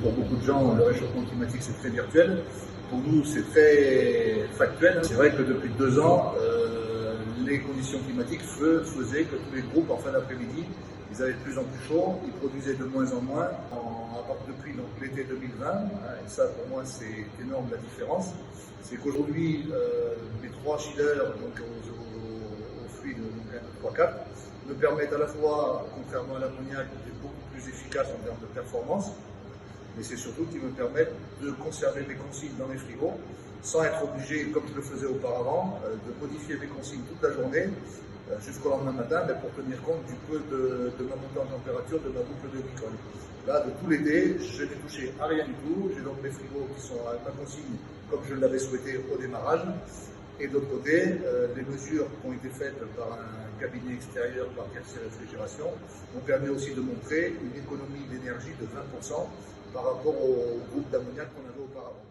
Pour beaucoup de gens, le réchauffement climatique, c'est très virtuel. Pour nous, c'est très factuel. C'est vrai que depuis 2 ans, les conditions climatiques faisaient que tous les groupes, en fin d'après-midi, ils avaient de plus en plus chaud, ils produisaient de moins en moins. Depuis l'été 2020, et ça pour moi c'est énorme la différence, c'est qu'aujourd'hui les 3 chillers donc au fluide, donc 1, 2, 3, 4, me permettent à la fois, contrairement à l'ammoniac, d'être beaucoup plus efficace en termes de performance, mais c'est surtout qui me permettent de conserver mes consignes dans les frigos sans être obligé, comme je le faisais auparavant, de modifier mes consignes toute la journée jusqu'au lendemain matin, mais pour tenir compte du peu de ma montée en température de ma boucle de glycol. Là, de tout l'été, je n'ai touché à rien du tout. J'ai donc mes frigos qui sont à ma consigne comme je l'avais souhaité au démarrage. Et d'autre côté, les mesures qui ont été faites par un cabinet extérieur, par Tiercé Réfrigération, ont permis aussi de montrer une économie d'énergie de 20% par rapport au groupe d'ammoniac qu'on avait auparavant.